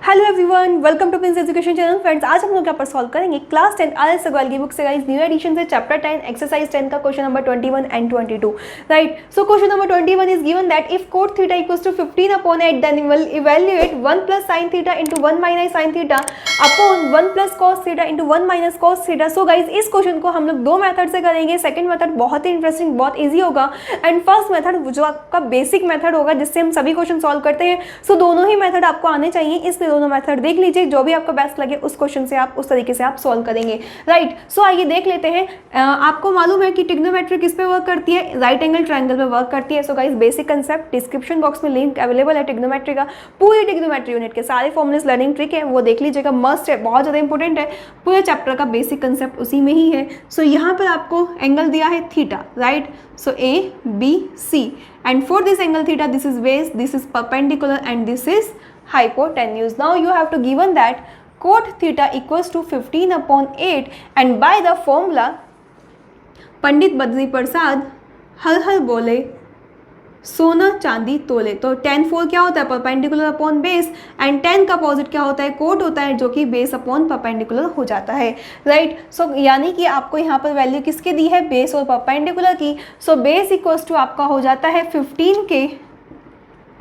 Hello everyone, welcome to Prince education channel. Friends, आज हम लोग यहाँ पर सॉल्व करेंगे क्लास 10 आर.एस. अग्रवाल की बुक से गाइस न्यू एडिशन से चैप्टर 10 एक्सरसाइज 10 का question number 21 and 22। Right, so question number 21 is given that if cot theta equals to 15/8 then we will evaluate 1 + sin theta into 1 - sin theta upon 1 + cos theta into 1 - cos theta. So guys, इस question को हम लोग दो method से करेंगे। Second method बहुत ही interesting, बहुत easy होगा, एंड फर्स्ट मेथड जो आपका बेसिक मेथड होगा जिससे हम सभी क्वेश्चन सॉल्व करते हैं। सो दोनों ही मेथड आपको आने चाहिए, इसलिए दोनों मेथड देख लीजिए, जो भी आपको बेस्ट लगे उस क्वेश्चन से आप उस तरीके से आप सॉल्व करेंगे। राइट, सो आइए देख लेते हैं। आपको मालूम है कि ट्रिग्नोमेट्री किस पे वर्क करती है? राइट एंगल ट्रायंगल पे वर्क करती है। So guys, basic concept description box में लिंक अवेलेबल है ट्रिग्नोमेट्री का। पूरी ट्रिग्नोमेट्री यूनिट के सारे फॉर्मूलेस लर्निंग ट्रिक है, वो देख लीजिएगा, मस्ट है, बहुत ज़्यादा इंपॉर्टेंट है। पूरे चैप्टर का बेसिक कंसेप्ट उसी में ही है। सो यहाँ पर आपको एंगल दिया है theta, right, so ABC, and for this angle theta, this is base, this is perpendicular, and this is hypotenuse. Now you have to given that cot theta equals to 15/8, and by the formula Pandit Badri Prasad हर हर बोले सोना चांदी तोले। तो tan 4 क्या होता है? Perpendicular upon base, and tan का opposite क्या होता है? कोट होता है, जो कि बेस अपॉन परपेंडिकुलर हो जाता है। राइट, सो यानी कि आपको यहाँ पर वैल्यू किसके दी है? बेस और परपेंडिकुलर की। सो बेस इक्वल्स टू आपका हो जाता है 15K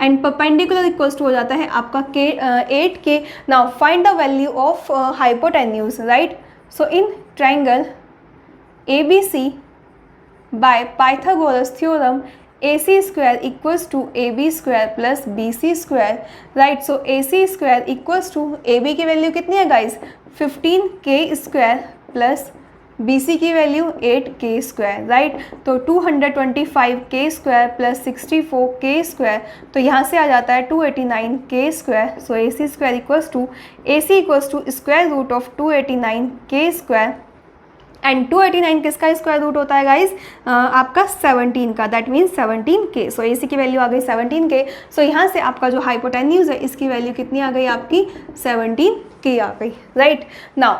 and perpendicular equals to हो जाता है आपका K 8K। Now find the value of hypotenuse. Right, so in triangle ABC by Pythagoras theorem, AC square equals to AB square plus BC square. Right, so AC square equals to AB की value कितनी है guys? 15K square plus BC की value 8K square. Right, तो 225K square plus 64K square, तो यहाँ से आ जाता है 289K square. So AC square equals to square root of 289K square, and 289 किसका स्क्वायर रूट होता है गाइस? आपका 17 का, that means 17K। So AC की वैल्यू आ गई 17K। सो यहाँ से आपका जो हाइपोटेन्यूज है इसकी वैल्यू कितनी आ गई? आपकी 17K आ गई। राइट, नाउ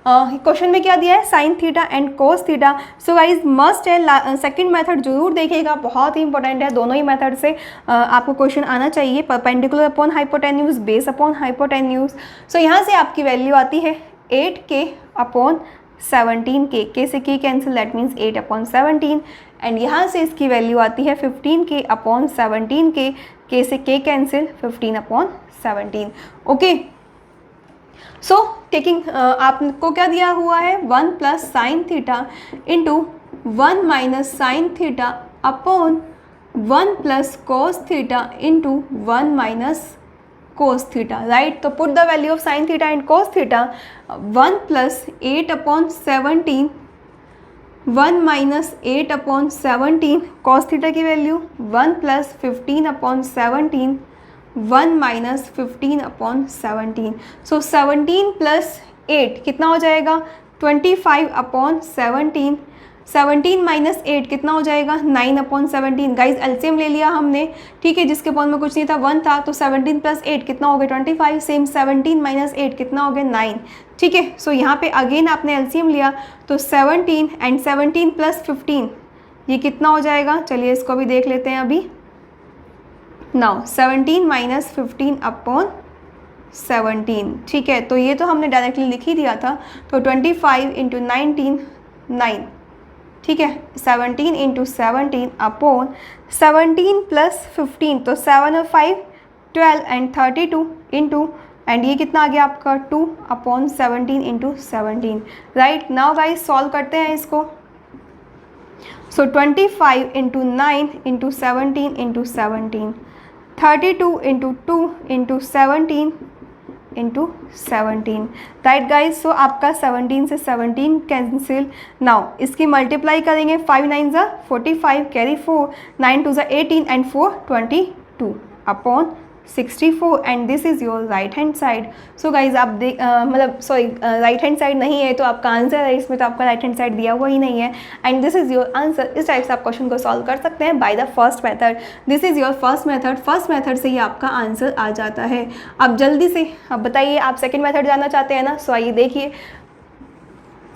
क्वेश्चन में क्या दिया है? Sine theta and cos theta. So guys must है, सेकंड मेथड जरूर देखिएगा, बहुत ही इंपॉर्टेंट है। दोनों ही मेथड से आपको क्वेश्चन आना चाहिए। Perpendicular upon hypotenuse, base upon hypotenuse. So यहाँ से आपकी वैल्यू आती है 8K अपॉन 17K। K से K cancel, that means 8/17, and यहाँ से इसकी वैल्यू आती है 15K अपॉन 17K। K से K cancel, 15/17। Okay, so taking आपको क्या दिया हुआ है? 1 + sin theta into 1 - sin theta upon 1 + cos theta into 1 - cos theta. Right, तो put the value of sin theta and cos theta. 1 + 8/17, 1 - 8/17, cos theta की value 1 + 15/17, 1 - 15/17। सो 17 + 8 कितना हो जाएगा? 25/17। 17 - 8 कितना हो जाएगा? 9/17। गाइज एलसीएम ले लिया हमने, ठीक है, जिसके पॉइंट में कुछ नहीं था, 1 था, तो 17 + 8 कितना हो गया? 25। सेम 17 - 8 कितना हो गया? 9। ठीक है, सो यहाँ पे अगेन आपने एलसीएम लिया, तो 17 एंड 17 + 15 ये कितना हो जाएगा? चलिए इसको भी देख लेते हैं अभी। नाउ 17 - 15/17, ठीक है, तो ये तो हमने डायरेक्टली लिख ही दिया था। तो 25 × 19 9, ठीक है, 17 × 17 अपॉन 17 + 15, तो 7 और 5 12 एंड 32 इंटू, एंड ये कितना आ गया आपका? 2/17 × 17। राइट, नाउ गाइस सॉल्व करते हैं इसको। सो 25 × 9 × 17 × 17, 32 × 2 × 17 × 17। राइट गाइज, सो आपका 17 से 17 कैंसिल। नाउ इसकी मल्टीप्लाई करेंगे, 5 9 ज़ा 45, कैरी 4, 9 2 ज़ा 18 and 4 22 upon 64, and this is your right hand side. So guys आप मतलब सॉरी, राइट हैंड साइड नहीं है तो आपका आंसर है, इसमें तो आपका राइट हैंड साइड दिया हुआ ही नहीं है, and this is your answer. इस टाइप से आप क्वेश्चन को सॉल्व कर सकते हैं by the first method. This is your first method. First method से ही आपका आंसर आ जाता है। अब जल्दी से अब बताइए, आप सेकेंड मेथड जानना चाहते हैं ना? सो आइए देखिए,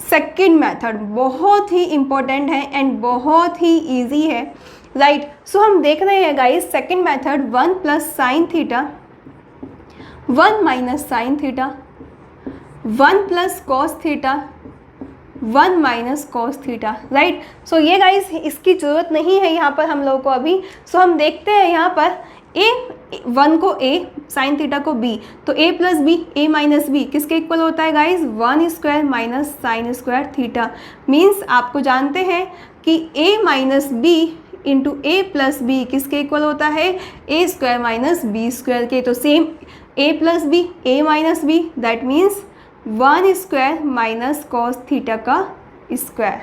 सेकेंड मेथड बहुत ही इंपॉर्टेंट है एंड बहुत ही ईजी है। राइट। सो हम देख रहे हैं guys second method 1 plus sine theta 1 minus sine theta 1 plus cos theta 1 minus cos theta, right. So ये गाइस इसकी ज़रूरत नहीं है यहाँ पर हम लोगों को अभी। सो हम देखते हैं यहाँ पर a1 को a साइन थीटा को b, तो a plus B a minus B किसके इक्वल होता है guys 1 square minus sine square theta. Means आपको जानते हैं कि a minus B into A plus B किसके इक्वल होता है A square minus B square के। तो same a plus B a minus B that means 1 square minus cos theta का स्क्वायर,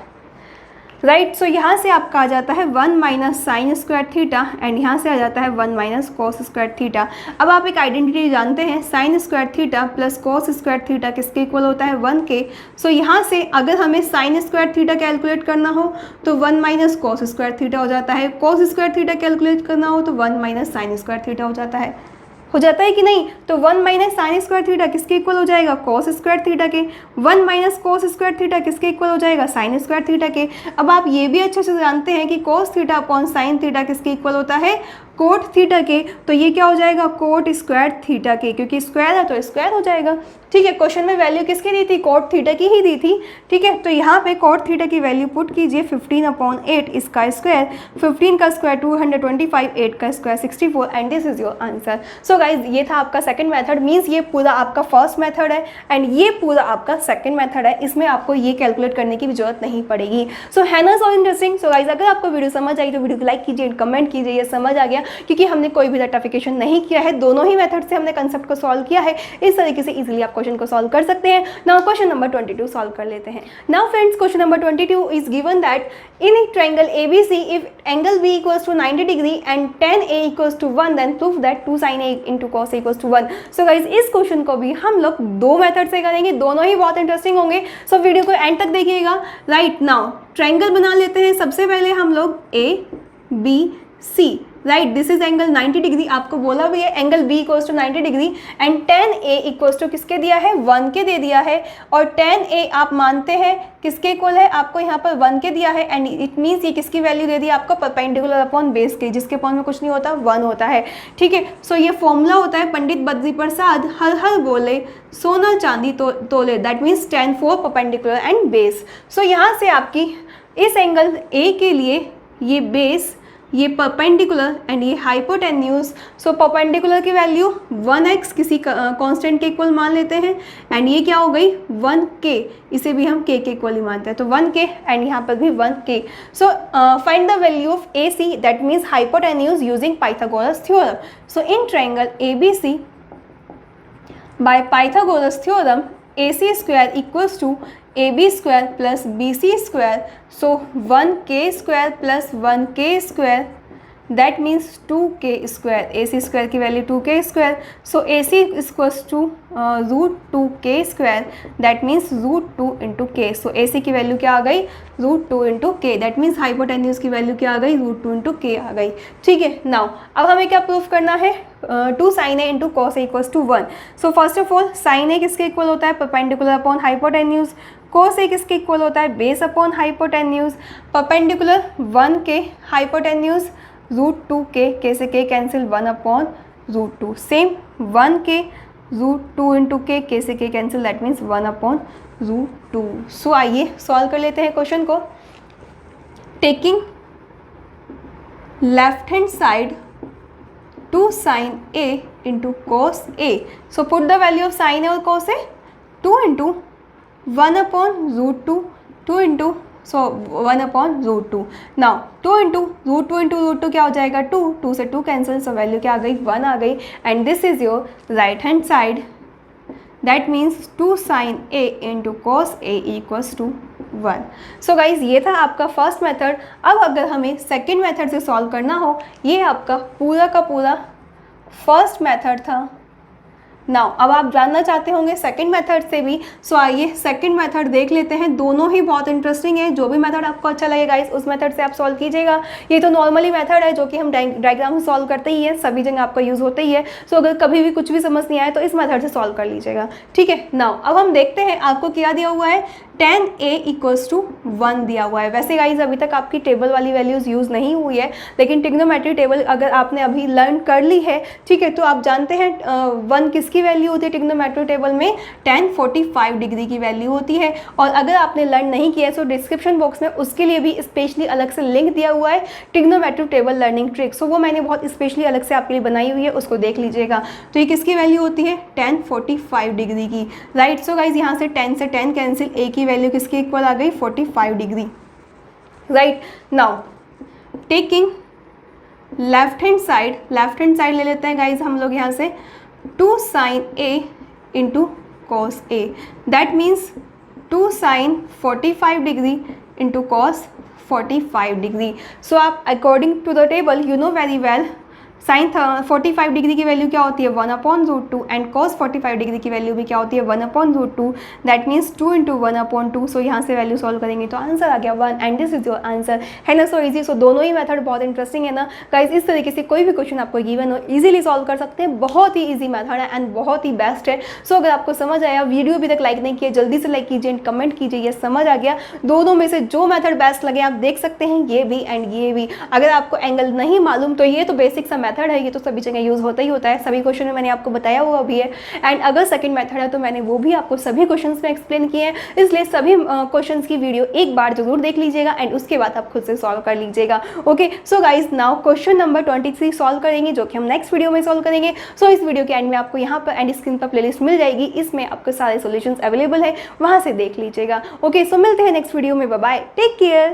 राइट। सो यहाँ से आपका आ जाता है 1 minus sine square theta and यहाँ से आ जाता है 1 माइनस कॉस स्क्वायर थीटा। अब आप एक आइडेंटिटी जानते हैं sign square theta plus cos square theta किसके इक्वल होता है 1 के। सो यहाँ से अगर हमें साइन स्क्वायर थीटा कैलकुलेट करना हो तो 1 माइनस कॉस स्क्वायर थीटा हो जाता है, कॉस स्क्वायर थीटा कैलकुलेट करना हो तो 1 माइनस साइन स्क्वायर थीटा हो जाता है कि नहीं। तो 1 माइनस साइन स्क्वायर थीटा किसके इक्वल हो जाएगा कॉस स्क्वायर थीटा के, 1 माइनस कॉस स्क्वायर थीटा किसके इक्वल हो जाएगा साइन स्क्वायर थीटा के। अब आप ये भी अच्छे से जानते हैं कि cos theta upon sine theta किसके इक्वल होता है कोट थीटा के, तो ये क्या हो जाएगा कोट स्क्वायर थीटा के, क्योंकि स्क्वायर है तो स्क्वायर हो जाएगा। ठीक है, क्वेश्चन में वैल्यू किसकी दी थी कोट थीटा की ही दी थी। ठीक है, तो यहाँ पे कोट थीटा की वैल्यू पुट कीजिए 15/8 इसका स्क्वायर, 15 का स्क्वायर 225, 8 का square 64 and this is your answer. So guys ये था आपका सेकंड मेथड, मीन्स ये पूरा आपका फर्स्ट मेथड है एंड ये पूरा आपका सेकंड मेथड है। इसमें आपको ये कैलकुलेट करने की भी जरूरत नहीं पड़ेगी। सो है ना सो इंटरेस्टिंग। सो गाइज अगर आपको वीडियो समझ आई तो वीडियो को लाइक कीजिए, कमेंट कीजिए ये समझ आ गया, क्योंकि हमने कोई भी रेक्टिफिकेशन नहीं किया है, दोनों ही मेथड से हमने कंसेप्ट को सॉल्व किया है। इस तरीके से इजीली आप क्वेश्चन को सॉल्व कर सकते हैं। नाउ क्वेश्चन नंबर 22 सॉल्व कर लेते हैं। Now friends question number 22 is given that in A triangle ABC if angle B equals to 90 degree and tan A equals to 1 then prove that 2 sin A into cos A equals to 1। So guys इस question को भी हम लोग दो method से करेंगे, दोनों ही बहुत इंटरेस्टिंग होंगे। सो वीडियो को एंड तक देखिएगा। राइट नाउ ट्रायंगल बना लेते हैं। सबसे पहले हम लोग ABC, right this is angle 90 degree, आपको बोला भी है angle B equals to 90 degree and tan A equals to किसके दिया है 1 के दे दिया है, और tan A आप मानते हैं किसके इक्वल है आपको यहाँ पर 1 के दिया है एंड इट मीन्स ये किसकी वैल्यू दे दी आपको परपेंडिकुलर अपॉन बेस के, जिसके अपॉन में कुछ नहीं होता 1 होता है। ठीक है, सो ये फॉर्मूला होता है पंडित बद्री प्रसाद हर हर बोले सोना चांदी तोले, that means tan for perpendicular and base. So यहाँ से आपकी इस एंगल A के लिए ये बेस, ये परपेंडिकुलर एंड ये हाइपोटेन्यूज। सो परपेंडिकुलर की वैल्यू 1x किसी कांस्टेंट के इक्वल मान लेते हैं एंड ये क्या हो गई 1k, इसे भी हम k के इक्वल ही मानते हैं, तो 1k एंड यहाँ पर भी 1k। So find the value of AC that means hypotenuse using Pythagoras theorem. So in triangle ABC by Pythagoras theorem AC square equals to AB square plus BC square, so 1k square plus 1k square that means 2k square. AC square की value 2k square, so AC equals to √2k square that means √2 into k। So AC की value क्या आ गई √2 into k, that means hypotenuse की value क्या आ गई √2 into k आ गई। ठीक है, नाउ अब हमें क्या प्रूफ करना है 2 sin A into cos A equals to 1। So first of all sin A किसके इक्वल होता है perpendicular upon hypotenuse, cos A किसके इक्वल होता है base upon hypotenuse, perpendicular 1k hypotenuse √2k, k से k cancel 1 upon √2, same 1k √2 into k से k cancel that means 1 upon √2। So आइए solve कर लेते हैं क्वेश्चन को। Taking left hand side 2 sin A into cos A, so put the value of sin A और cos A 2 into 1 upon √2, 2 into so 1 upon √2। Now 2 into √2 क्या हो जाएगा 2 से 2 कैंसिल, सो वैल्यू क्या आ गई 1 आ गई and this is your right hand side that means 2 sin A into cos A equals to 1। So guys ये था आपका फर्स्ट मेथड। अब अगर हमें सेकेंड मेथड से सॉल्व करना हो, ये आपका पूरा का पूरा फर्स्ट मेथड था। नाउ अब आप जानना चाहते होंगे सेकंड मेथड से भी, सो आइए सेकंड मेथड देख लेते हैं। दोनों ही बहुत इंटरेस्टिंग है, जो भी मेथड आपको अच्छा लगेगा गाइस उस मेथड से आप सॉल्व कीजिएगा। ये तो नॉर्मली मेथड है जो कि हम डायग्राम से सॉल्व करते ही है, सभी जगह आपका यूज़ होता ही है। सो अगर कभी भी कुछ भी समझ नहीं आए तो इस मेथड से सॉल्व कर लीजिएगा। ठीक है, नाउ अब हम देखते हैं आपको क्या दिया हुआ है 10a इक्वल्स टू 1 दिया हुआ है। वैसे गाइज अभी तक आपकी टेबल वाली वैल्यूज़ यूज़ नहीं हुई है, लेकिन ट्रिग्नोमेट्री टेबल अगर आपने अभी लर्न कर ली है, ठीक है, तो आप जानते हैं 1 किसकी वैल्यू होती है ट्रिग्नोमेट्री टेबल में, tan 45 डिग्री की वैल्यू होती है। और अगर आपने लर्न नहीं किया है तो डिस्क्रिप्शन बॉक्स में उसके लिए भी स्पेशली अलग से लिंक दिया हुआ है, ट्रिग्नोमेट्री टेबल लर्निंग ट्रिक। सो वो मैंने बहुत स्पेशली अलग से आपके लिए बनाई हुई है, उसको देख लीजिएगा। तो ये किसकी वैल्यू होती है, tan 45 डिग्री की, राइट। सो गाइज यहाँ से 10 से 10 कैंसिल, ए की वैल्यू किसकी इक्वल आ गई, 45 degree, right. Now taking left hand side ले लेते हैं गाइज हम लोग यहाँ से, 2 sin a into cos A, that means 2 sin 45 degree into cos 45 degree. So आप according to the table you know very well sine 45 degree की value क्या होती है, 1/√2 एंड कॉस 45 डिग्री की वैल्यू भी क्या होती है, 1/√2, दैट मीन्स 2 इंटू 1/2। सो यहाँ से वैल्यू सॉल्व करेंगे तो आंसर आ गया 1 and this is your answer, है ना। So easy. सो दोनों ही मेथड बहुत इंटरेस्टिंग है ना गाइज। इस तरीके से कोई भी क्वेश्चन आपको गिवन हो इजीली सॉल्व कर सकते हैं, बहुत ही ईजी मेथड है एंड बहुत ही बेस्ट है। सो अगर आपको समझ आया, वीडियो अभी तक लाइक नहीं किया, जल्दी से लाइक कीजिए एंड कमेंट कीजिए ये समझ आ गया। दोनों में से जो मेथड बेस्ट लगे आप देख सकते हैं, ये भी एंड ये भी। अगर आपको एंगल नहीं मालूम तो ये तो बेसिक सा मेथड है, ये तो सभी यूज होता ही होता है, सभी क्वेश्चन में मैंने आपको बताया हुआ भी है। एंड अगर सेकंड मेथड है तो मैंने वो भी आपको सभी क्वेश्चंस में एक्सप्लेन किए हैं, इसलिए सभी क्वेश्चंस की वीडियो एक बार जरूर देख लीजिएगा एंड उसके बाद आप खुद से सॉल्व कर लीजिएगा। Okay, so guys now question number 23 solve करेंगे, जो कि हम नेक्स्ट वीडियो में सॉल्व करेंगे। सो इस वीडियो के एंड में आपको यहाँ पर एंड स्क्रीन पर प्लेलिस्ट मिल जाएगी, इसमें आपके सारे सोल्यूशंस अवेलेबल है, वहां से देख लीजिएगा। ओके, सो मिलते हैं नेक्स्ट वीडियो में, बाय बाय, टेक केयर।